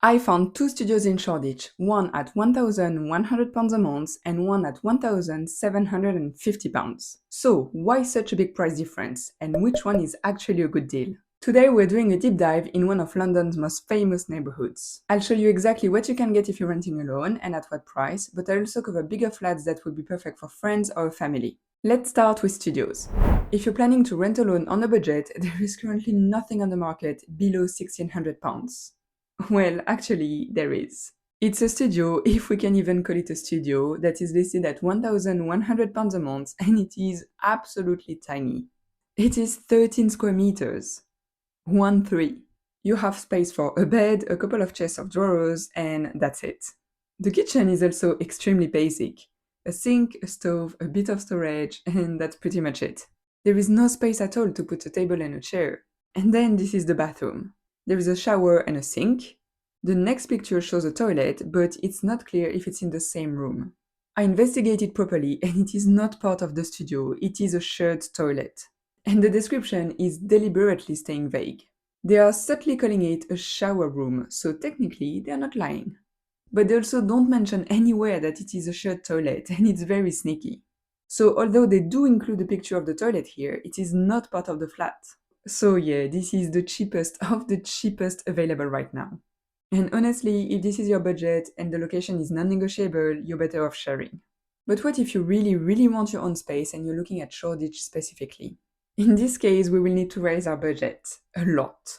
I found two studios in Shoreditch, one at £1,100 a month and one at £1,750. So, why such a big price difference, and which one is actually a good deal? Today we're doing a deep dive in one of London's most famous neighbourhoods. I'll show you exactly what you can get if you're renting alone and at what price, but I'll also cover bigger flats that would be perfect for friends or a family. Let's start with studios. If you're planning to rent alone on a budget, there is currently nothing on the market below £1,600. Well, actually, there is. It's a studio, if we can even call it a studio, that is listed at £1,100 a month, and it is absolutely tiny. It is 13 square meters. 1-3. You have space for a bed, a couple of chests of drawers, and that's it. The kitchen is also extremely basic. A sink, a stove, a bit of storage, and that's pretty much it. There is no space at all to put a table and a chair. And then this is the bathroom. There is a shower and a sink. The next picture shows a toilet, but it's not clear if it's in the same room. I investigated properly and it is not part of the studio, it is a shared toilet. And the description is deliberately staying vague. They are subtly calling it a shower room, so technically they are not lying. But they also don't mention anywhere that it is a shared toilet, and it's very sneaky. So although they do include a picture of the toilet here, it is not part of the flat. So yeah, this is the cheapest of the cheapest available right now. And honestly, if this is your budget and the location is non-negotiable, you're better off sharing. But what if you really want your own space and you're looking at Shoreditch specifically? In this case, we will need to raise our budget. A lot.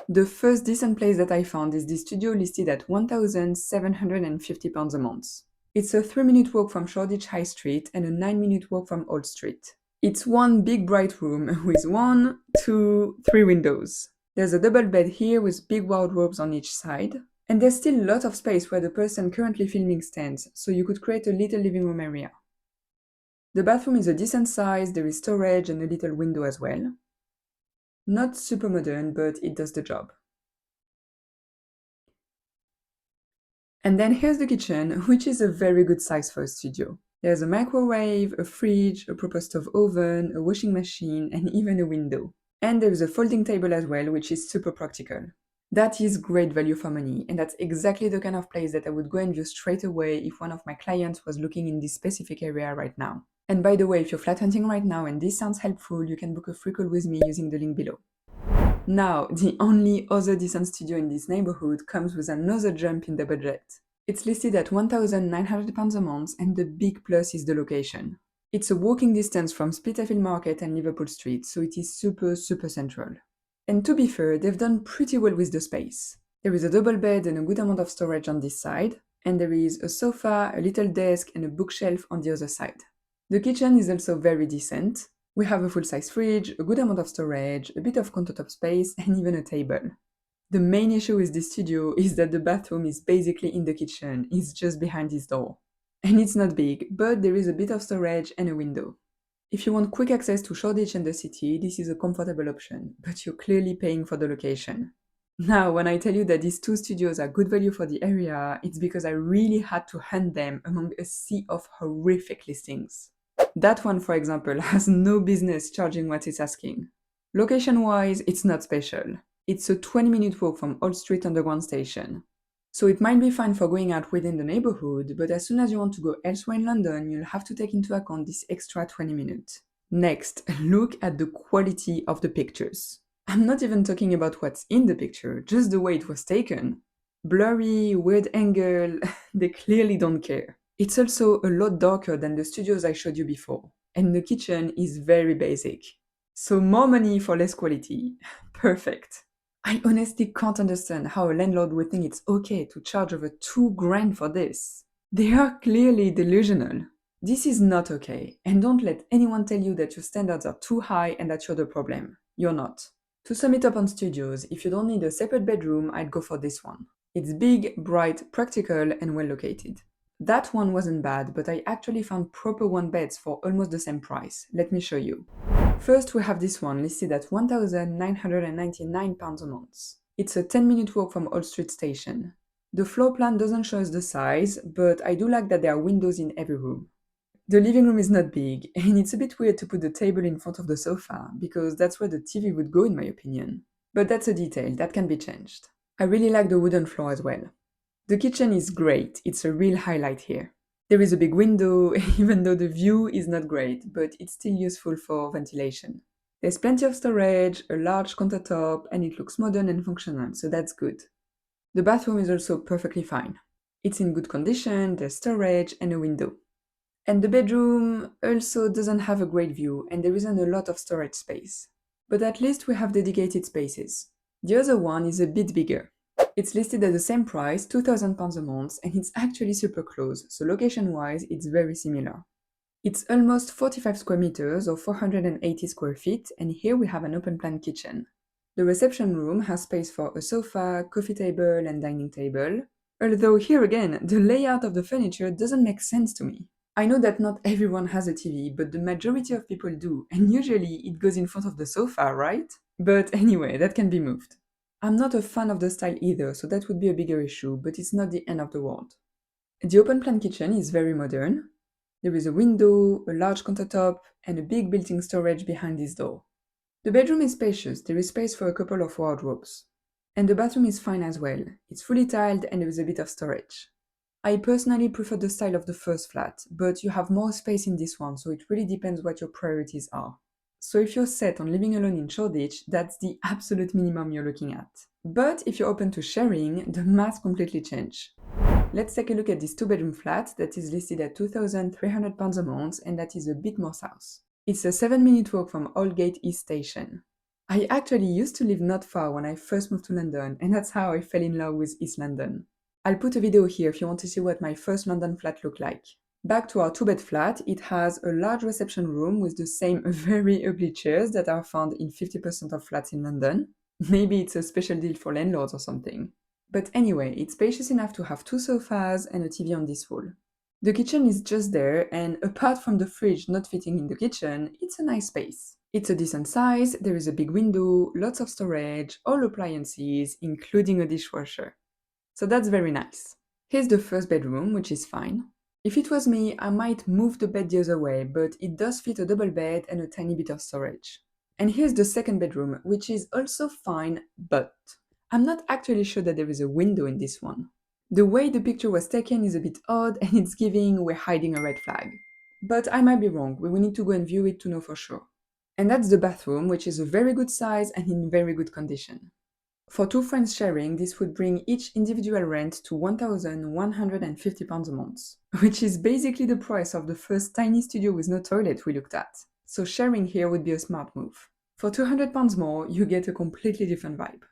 The first decent place that I found is this studio listed at £1,750 a month. It's a 3-minute walk from Shoreditch High Street and a 9-minute walk from Old Street. It's one big bright room with 1, 2, 3 windows. There's a double bed here with big wardrobes on each side. And there's still a lot of space where the person currently filming stands, so you could create a little living room area. The bathroom is a decent size, there is storage and a little window as well. Not super modern, but it does the job. And then here's the kitchen, which is a very good size for a studio. There's a microwave, a fridge, a proper stove oven, a washing machine, and even a window. And there's a folding table as well, which is super practical. That is great value for money, and that's exactly the kind of place that I would go and view straight away if one of my clients was looking in this specific area right now. And by the way, if you're flat hunting right now and this sounds helpful, you can book a free call with me using the link below. Now, the only other decent studio in this neighborhood comes with another jump in the budget. It's listed at £1,900 a month, and the big plus is the location. It's a walking distance from Spitalfields Market and Liverpool Street, so it is super central. And to be fair, they've done pretty well with the space. There is a double bed and a good amount of storage on this side, and there is a sofa, a little desk, and a bookshelf on the other side. The kitchen is also very decent. We have a full-size fridge, a good amount of storage, a bit of countertop space, and even a table. The main issue with this studio is that the bathroom is basically in the kitchen, it's just behind this door. And it's not big, but there is a bit of storage and a window. If you want quick access to Shoreditch and the city, this is a comfortable option, but you're clearly paying for the location. Now, when I tell you that these two studios are good value for the area, it's because I really had to hunt them among a sea of horrific listings. That one, for example, has no business charging what it's asking. Location-wise, it's not special. It's a 20-minute walk from Old Street Underground Station. So it might be fine for going out within the neighborhood, but as soon as you want to go elsewhere in London, you'll have to take into account this extra 20 minutes. Next, look at the quality of the pictures. I'm not even talking about what's in the picture, just the way it was taken. Blurry, weird angle, they clearly don't care. It's also a lot darker than the studios I showed you before, and the kitchen is very basic. So more money for less quality. Perfect. I honestly can't understand how a landlord would think it's okay to charge over £2,000 for this. They are clearly delusional. This is not okay, and don't let anyone tell you that your standards are too high and that you're the problem. You're not. To sum it up on studios, if you don't need a separate bedroom, I'd go for this one. It's big, bright, practical, and well located. That one wasn't bad, but I actually found proper one beds for almost the same price. Let me show you. First, we have this one listed at £1,999 a month. It's a 10-minute walk from Old Street Station. The floor plan doesn't show us the size, but I do like that there are windows in every room. The living room is not big, and it's a bit weird to put the table in front of the sofa, because that's where the TV would go in my opinion. But that's a detail, that can be changed. I really like the wooden floor as well. The kitchen is great, it's a real highlight here. There is a big window, even though the view is not great, but it's still useful for ventilation. There's plenty of storage, a large countertop, and it looks modern and functional, so that's good. The bathroom is also perfectly fine. It's in good condition, there's storage, and a window. And the bedroom also doesn't have a great view, and there isn't a lot of storage space. But at least we have dedicated spaces. The other one is a bit bigger. It's listed at the same price, £2,000 a month, and it's actually super close, so location-wise, it's very similar. It's almost 45 square meters or 480 square feet, and here we have an open-plan kitchen. The reception room has space for a sofa, coffee table, and dining table, although here again, the layout of the furniture doesn't make sense to me. I know that not everyone has a TV, but the majority of people do, and usually it goes in front of the sofa, right? But anyway, that can be moved. I'm not a fan of the style either, so that would be a bigger issue, but it's not the end of the world. The open-plan kitchen is very modern. There is a window, a large countertop, and a big built-in storage behind this door. The bedroom is spacious, there is space for a couple of wardrobes. And the bathroom is fine as well. It's fully tiled and there is a bit of storage. I personally prefer the style of the first flat, but you have more space in this one, so it really depends what your priorities are. So if you're set on living alone in Shoreditch, that's the absolute minimum you're looking at. But if you're open to sharing, the math completely change. Let's take a look at this 2-bedroom flat that is listed at £2,300 a month and that is a bit more south. It's a 7-minute walk from Aldgate East Station. I actually used to live not far when I first moved to London, and that's how I fell in love with East London. I'll put a video here if you want to see what my first London flat looked like. Back to our 2-bed flat, it has a large reception room with the same very ugly chairs that are found in 50% of flats in London. Maybe it's a special deal for landlords or something. But anyway, it's spacious enough to have 2 sofas and a TV on this wall. The kitchen is just there, and apart from the fridge not fitting in the kitchen, it's a nice space. It's a decent size, there is a big window, lots of storage, all appliances, including a dishwasher. So that's very nice. Here's the first bedroom, which is fine. If it was me, I might move the bed the other way, but it does fit a double bed and a tiny bit of storage. And here's the second bedroom, which is also fine, but I'm not actually sure that there is a window in this one. The way the picture was taken is a bit odd and it's giving we're hiding a red flag. But I might be wrong, we will need to go and view it to know for sure. And that's the bathroom, which is a very good size and in very good condition. For 2 friends sharing, this would bring each individual rent to £1,150 a month, which is basically the price of the first tiny studio with no toilet we looked at. So sharing here would be a smart move. For £200 more, you get a completely different vibe.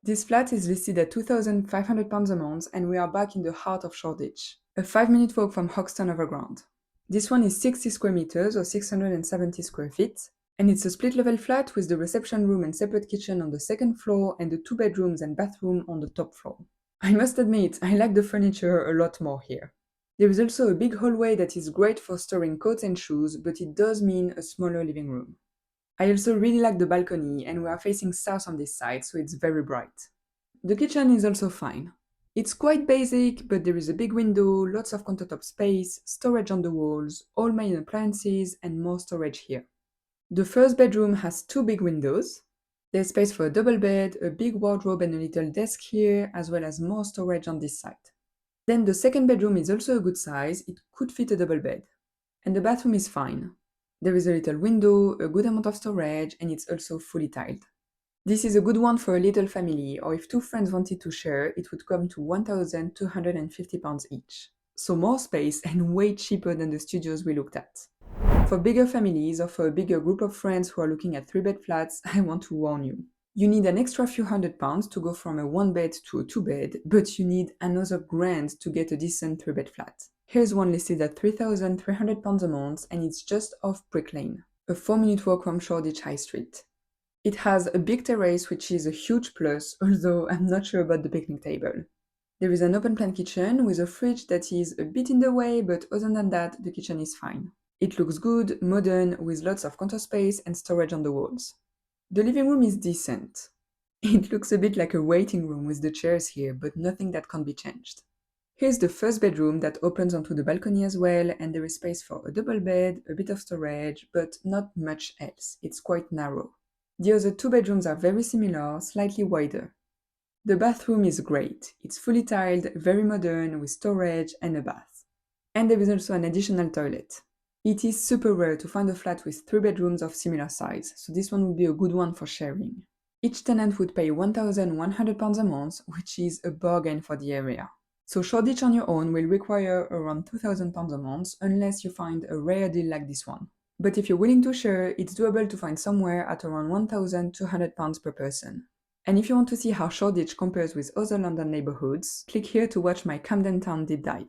This flat is listed at £2,500 a month and we are back in the heart of Shoreditch, a 5-minute walk from Hoxton Overground. This one is 60 square meters or 670 square feet, and it's a split-level flat with the reception room and separate kitchen on the second floor and the 2 bedrooms and bathroom on the top floor. I must admit, I like the furniture a lot more here. There is also a big hallway that is great for storing coats and shoes, but it does mean a smaller living room. I also really like the balcony, and we are facing south on this side, so it's very bright. The kitchen is also fine. It's quite basic, but there is a big window, lots of countertop space, storage on the walls, all main appliances, and more storage here. The first bedroom has 2 big windows. There's space for a double bed, a big wardrobe and a little desk here, as well as more storage on this side. Then the second bedroom is also a good size, it could fit a double bed. And the bathroom is fine. There is a little window, a good amount of storage, and it's also fully tiled. This is a good one for a little family, or if 2 friends wanted to share, it would come to £1,250 each. So more space and way cheaper than the studios we looked at. For bigger families or for a bigger group of friends who are looking at 3-bed flats, I want to warn you. You need an extra few £100 to go from a 1-bed to a 2-bed, but you need another grand to get a decent 3-bed flat. Here's one listed at £3,300 a month and it's just off Brick Lane, a 4-minute walk from Shoreditch High Street. It has a big terrace which is a huge plus, although I'm not sure about the picnic table. There is an open-plan kitchen with a fridge that is a bit in the way, but other than that, the kitchen is fine. It looks good, modern, with lots of counter space and storage on the walls. The living room is decent. It looks a bit like a waiting room with the chairs here, but nothing that can't be changed. Here's the first bedroom that opens onto the balcony as well, and there is space for a double bed, a bit of storage, but not much else. It's quite narrow. The other 2 bedrooms are very similar, slightly wider. The bathroom is great. It's fully tiled, very modern, with storage and a bath. And there is also an additional toilet. It is super rare to find a flat with 3 bedrooms of similar size, so this one would be a good one for sharing. Each tenant would pay £1,100 a month, which is a bargain for the area. So Shoreditch on your own will require around £2,000 a month unless you find a rare deal like this one. But if you're willing to share, it's doable to find somewhere at around £1,200 per person. And if you want to see how Shoreditch compares with other London neighbourhoods, click here to watch my Camden Town deep dive.